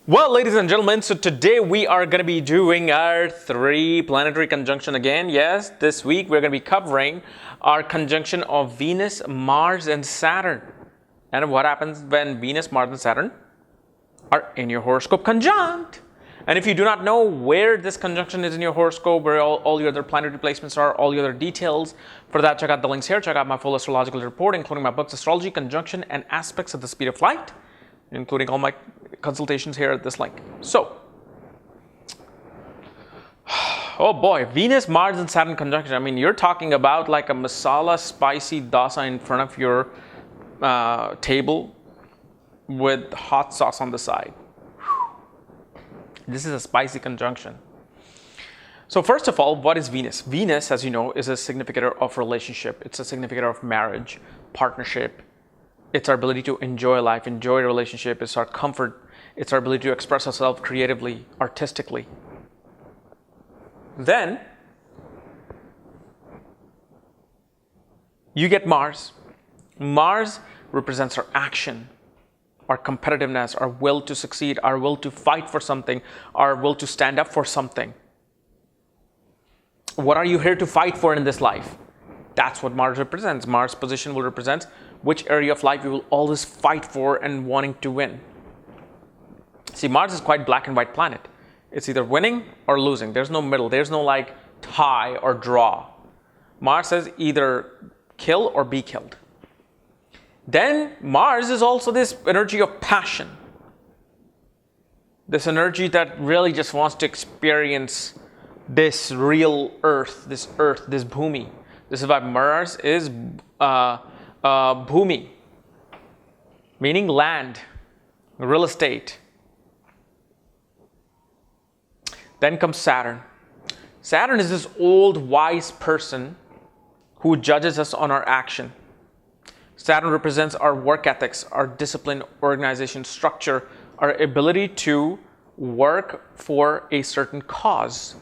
Well, ladies and gentlemen, so today we are going to be doing our 3 planetary conjunction again. Yes, this week we're going to be covering our conjunction of Venus, Mars, and Saturn. And what happens when Venus, Mars, and Saturn are in your horoscope conjunct. And if you do not know where this conjunction is in your horoscope, where all your other planetary placements are, all your other details, for that check out the links here. Check out my full astrological report, including my books, Astrology, Conjunction, and Aspects of the Speed of Light, including all my consultations here at this link. So, oh boy, Venus, Mars, and Saturn conjunction. I mean, you're talking about like a masala spicy dosa in front of your table with hot sauce on the side. This is a spicy conjunction. So first of all, what is Venus? Venus, as you know, is a significator of relationship. It's a significator of marriage, partnership. It's our ability to enjoy life, enjoy a relationship. It's our comfort. It's our ability to express ourselves creatively, artistically. Then you get Mars. Mars represents our action, our competitiveness, our will to succeed, our will to fight for something, our will to stand up for something. What are you here to fight for in this life? That's what Mars represents. Mars' position will represent which area of life you will always fight for and wanting to win. See, Mars is quite black and white planet. It's either winning or losing. There's no middle. There's no like tie or draw. Mars says either kill or be killed. Then Mars is also this energy of passion. This energy that really just wants to experience this real earth, this bhumi. This is why Mars is bhumi, meaning land, real estate. Then comes Saturn. Saturn is this old wise person who judges us on our action. Saturn represents our work ethics, our discipline, organization, structure, our ability to work for a certain cause.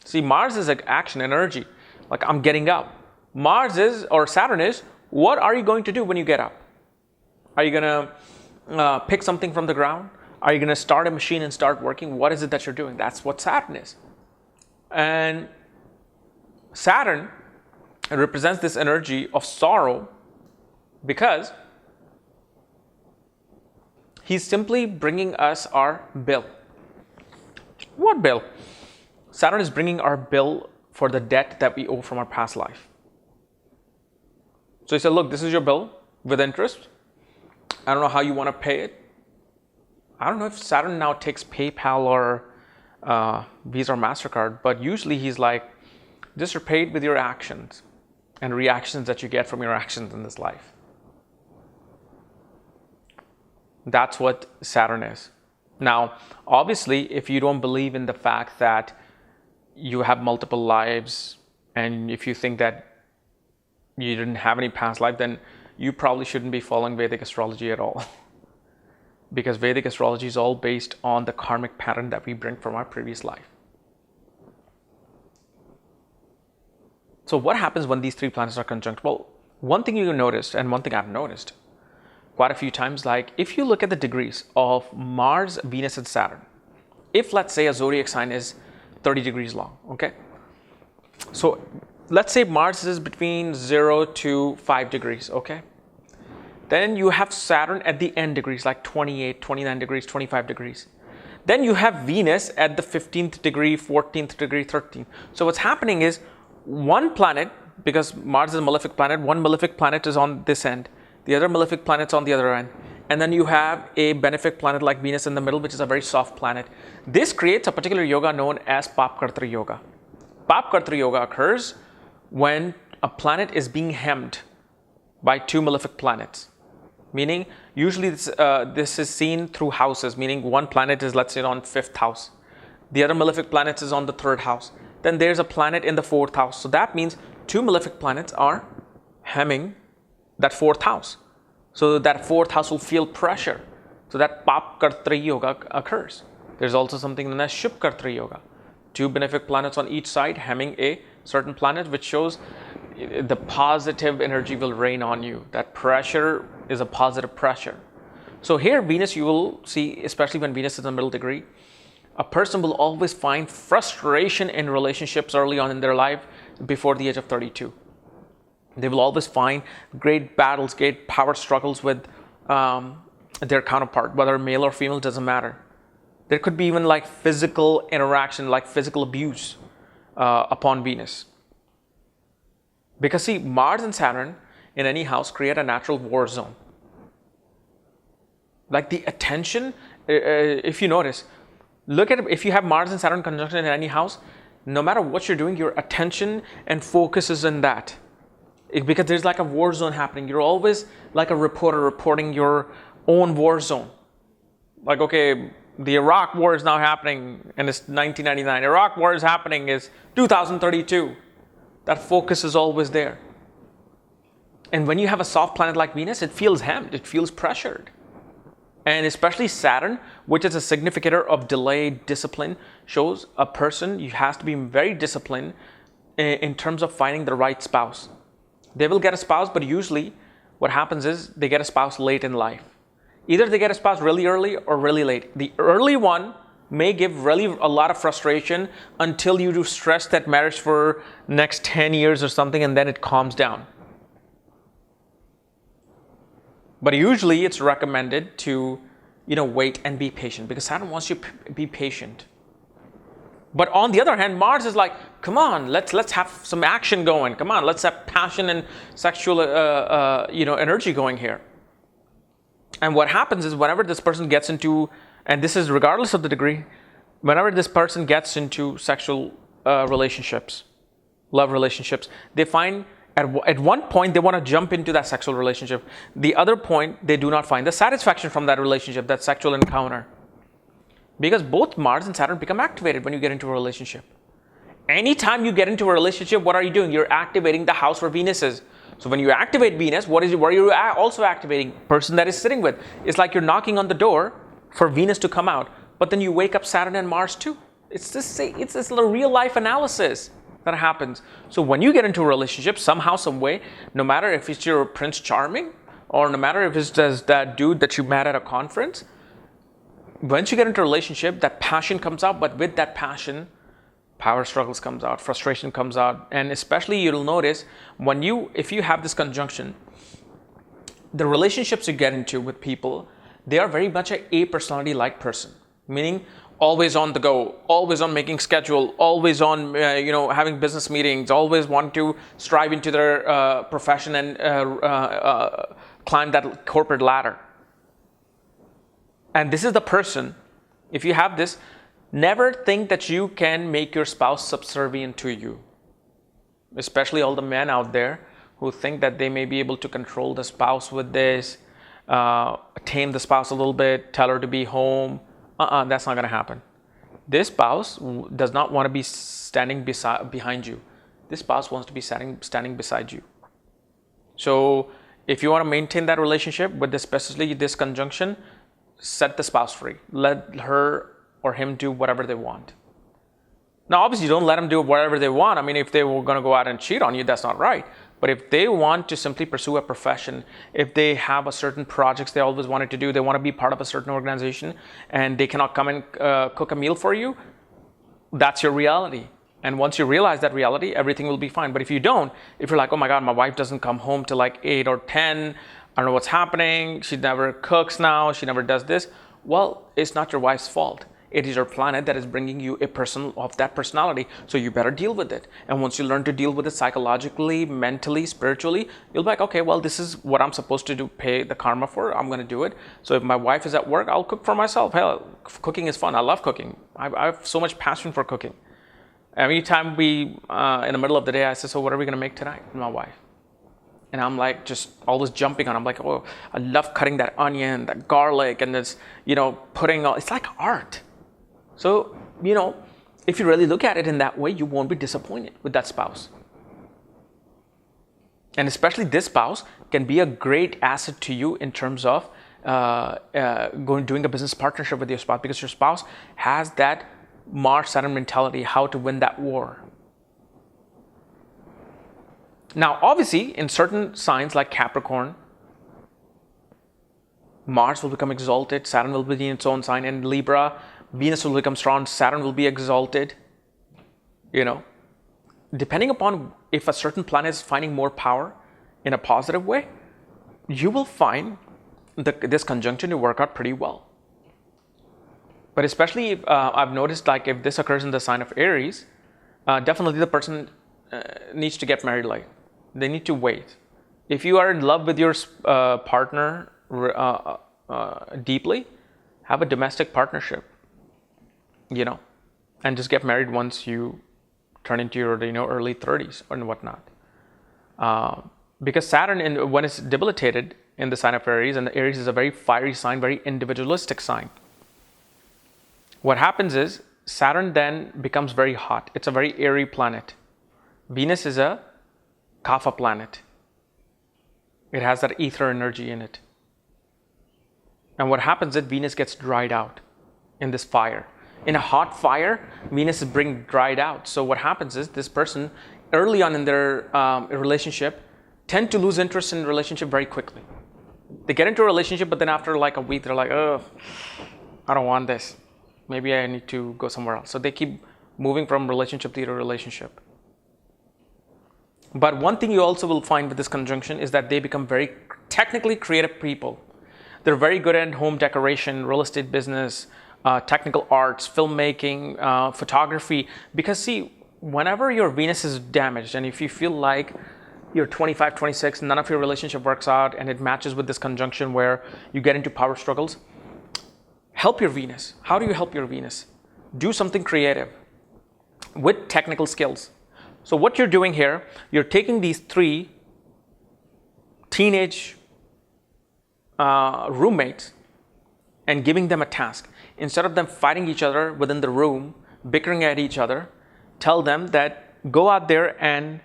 See, Mars is like action, energy, like I'm getting up. Mars is, or Saturn is, what are you going to do when you get up? Are you going to pick something from the ground? Are you going to start a machine and start working? What is it that you're doing? That's what Saturn is. And Saturn represents this energy of sorrow because he's simply bringing us our bill. What bill? Saturn is bringing our bill for the debt that we owe from our past life. So he said, look, this is your bill with interest. I don't know how you want to pay it. I don't know if Saturn now takes PayPal or Visa or MasterCard, but usually he's like, just repay it with your actions and reactions that you get from your actions in this life. That's what Saturn is. Now, obviously, if you don't believe in the fact that you have multiple lives, and if you think that you didn't have any past life, then you probably shouldn't be following Vedic astrology at all. Because Vedic astrology is all based on the karmic pattern that we bring from our previous life. So what happens when these 3 planets are conjunct? Well, one thing you noticed, and one thing I've noticed quite a few times, like if you look at the degrees of Mars, Venus, and Saturn, if let's say a zodiac sign is 30 degrees long, okay? So let's say Mars is between 0 to 5 degrees, okay? Then you have Saturn at the end degrees, like 28, 29 degrees, 25 degrees. Then you have Venus at the 15th degree, 14th degree, 13th. So what's happening is one planet, because Mars is a malefic planet, one malefic planet is on this end, the other malefic planet's on the other end. And then you have a benefic planet like Venus in the middle, which is a very soft planet. This creates a particular yoga known as Papkartra yoga. Papkartra yoga occurs when a planet is being hemmed by 2 malefic planets. Meaning, usually this is seen through houses, meaning one planet is, let's say, on 5th house. The other malefic planet is on the 3rd house. Then there's a planet in the 4th house. So that means 2 malefic planets are hemming that 4th house. So that 4th house will feel pressure. So that Papkartra yoga occurs. There's also something known as Shubhkartra yoga. 2 benefic planets on each side hemming a certain planet, which shows the positive energy will rain on you. That pressure is a positive pressure. So here Venus, you will see, especially when Venus is in the middle degree, a person will always find frustration in relationships early on in their life before the age of 32. They will always find great battles, great power struggles with their counterpart, whether male or female, doesn't matter. There could be even like physical interaction, like physical abuse upon Venus. Because see, Mars and Saturn in any house create a natural war zone. Like the attention, if you notice, look at it, if you have Mars and Saturn conjunction in any house, no matter what you're doing, your attention and focus is in that. Because there's like a war zone happening. You're always like a reporter reporting your own war zone. Like, okay, the Iraq war is now happening and it's 1999. Iraq war is happening is 2032. That focus is always there. And when you have a soft planet like Venus, it feels hemmed, it feels pressured. And especially Saturn, which is a significator of delayed discipline, shows a person, you have to be very disciplined in terms of finding the right spouse. They will get a spouse, but usually what happens is they get a spouse late in life. Either they get a spouse really early or really late. The early one may give really a lot of frustration until you do stress that marriage for next 10 years or something, and then it calms down. But usually it's recommended to, wait and be patient, because Saturn wants you to be patient. But on the other hand, Mars is like, come on, let's have some action going. Come on, let's have passion and sexual, energy going here. And what happens is whenever this person gets into, and this is regardless of the degree, whenever this person gets into sexual relationships, love relationships, they find at one point they want to jump into that sexual relationship. The other point, they do not find the satisfaction from that relationship, that sexual encounter. Because both Mars and Saturn become activated when you get into a relationship. Anytime you get into a relationship, what are you doing? You're activating the house where Venus is. So when you activate Venus, what are you also activating? Person that is sitting with. It's like you're knocking on the door for Venus to come out, but then you wake up Saturn and Mars too. It's this real life analysis that happens. So when you get into a relationship, somehow, some way, no matter if it's your Prince Charming or no matter if it's just that dude that you met at a conference, once you get into a relationship, that passion comes out, but with that passion, power struggles comes out, frustration comes out. And especially you'll notice if you have this conjunction, the relationships you get into with people, they are very much a personality like person, meaning always on the go, always on making schedule, always on having business meetings, always want to strive into their profession and climb that corporate ladder. And this is the person, if you have this, never think that you can make your spouse subservient to you. Especially all the men out there who think that they may be able to control the spouse with this, tame the spouse a little bit, tell her to be home. That's not going to happen. This spouse does not want to be standing behind you. This spouse wants to be standing beside you. So if you want to maintain that relationship with especially this conjunction, set the spouse free. Let her or him do whatever they want. Now, obviously, don't let them do whatever they want. I mean, if they were going to go out and cheat on you, that's not right. But if they want to simply pursue a profession, if they have a certain projects they always wanted to do, they want to be part of a certain organization, and they cannot come and cook a meal for you, that's your reality. And once you realize that reality, everything will be fine. But if you don't, if you're like, oh my God, my wife doesn't come home till like 8 or 10, I don't know what's happening, she never cooks now, she never does this. Well, it's not your wife's fault. It is your planet that is bringing you a person of that personality. So you better deal with it. And once you learn to deal with it psychologically, mentally, spiritually, you'll be like, okay, well, this is what I'm supposed to do, pay the karma for. I'm going to do it. So if my wife is at work, I'll cook for myself. Hell, cooking is fun. I love cooking. I have so much passion for cooking. Every time in the middle of the day, I say, so what are we going to make tonight with my wife? And I'm like, just always jumping on. I'm like, oh, I love cutting that onion, that garlic, and this, putting all, it's like art. So, if you really look at it in that way, you won't be disappointed with that spouse. And especially this spouse can be a great asset to you in terms of doing a business partnership with your spouse, because your spouse has that Mars-Saturn mentality, how to win that war. Now, obviously, in certain signs like Capricorn, Mars will become exalted, Saturn will be in its own sign. In Libra, Venus will become strong, Saturn will be exalted. Depending upon if a certain planet is finding more power in a positive way, you will find this conjunction to work out pretty well. But especially if, I've noticed, like if this occurs in the sign of Aries, definitely the person needs to get married late. They need to wait. If you are in love with your partner deeply, have a domestic partnership, and just get married once you turn into your early 30s and whatnot. Because Saturn, when it's debilitated in the sign of Aries, and Aries is a very fiery sign, very individualistic sign, what happens is Saturn then becomes very hot. It's a very airy planet. Venus is a Kapha planet. It has that ether energy in it. And what happens is Venus gets dried out in this fire. In a hot fire, Venus is being dried out. So what happens is this person, early on in their relationship, tend to lose interest in the relationship very quickly. They get into a relationship, but then after like a week, they're like, oh, I don't want this. Maybe I need to go somewhere else. So they keep moving from relationship to relationship. But one thing you also will find with this conjunction is that they become very technically creative people. They're very good at home decoration, real estate business, technical arts, filmmaking, photography. Because see, whenever your Venus is damaged, and if you feel like you're 25, 26, none of your relationship works out, and it matches with this conjunction where you get into power struggles, help your Venus. How do you help your Venus? Do something creative with technical skills. So what you're doing here, you're taking these 3 teenage roommates and giving them a task. Instead of them fighting each other within the room, bickering at each other, tell them that go out there and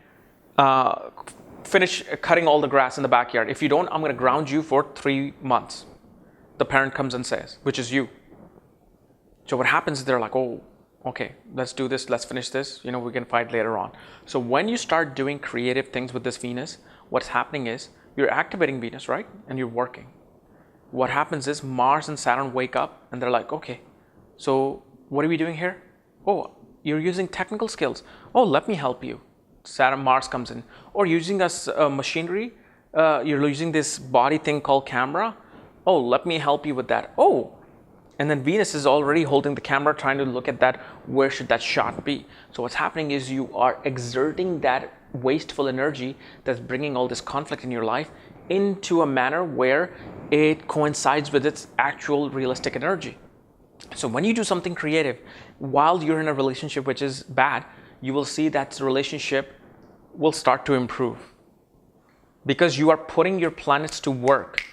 finish cutting all the grass in the backyard. If you don't, I'm going to ground you for 3 months. The parent comes and says, which is you. So what happens is they're like, oh, okay, let's do this, let's finish this, we can fight later on. So when you start doing creative things with this Venus, what's happening is you're activating Venus, right? And you're working. What happens is Mars and Saturn wake up and they're like, okay, so what are we doing here? Oh, you're using technical skills. Oh, let me help you. Mars comes in. Or using machinery, you're using this body thing called camera. Oh, let me help you with that. Oh, and then Venus is already holding the camera, trying to look at that, where should that shot be? So what's happening is you are exerting that wasteful energy that's bringing all this conflict in your life into a manner where it coincides with its actual realistic energy. So when you do something creative while you're in a relationship which is bad, you will see that relationship will start to improve because you are putting your planets to work.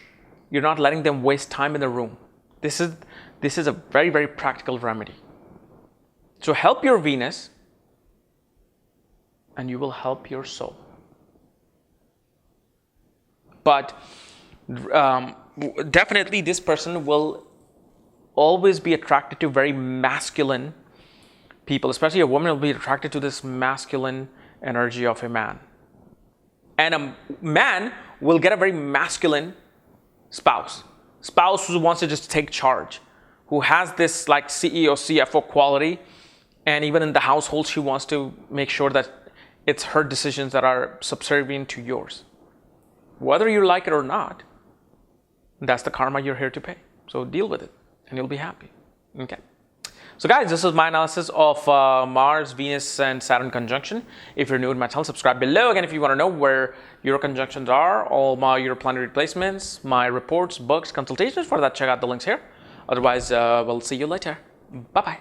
You're not letting them waste time in the room. This is a very, very practical remedy. So help your Venus and you will help your soul. But definitely this person will always be attracted to very masculine people, especially a woman will be attracted to this masculine energy of a man. And a man will get a very masculine spouse who wants to just take charge, who has this like CEO, CFO quality, and even in the household, she wants to make sure that it's her decisions that are subservient to yours. Whether you like it or not, that's the karma you're here to pay. So deal with it and you'll be happy. Okay. So guys, this is my analysis of Mars, Venus, and Saturn conjunction. If you're new to my channel, subscribe below. Again, if you want to know where your conjunctions are, all your planetary placements, my reports, books, consultations, for that, check out the links here. Otherwise, we'll see you later. Bye-bye.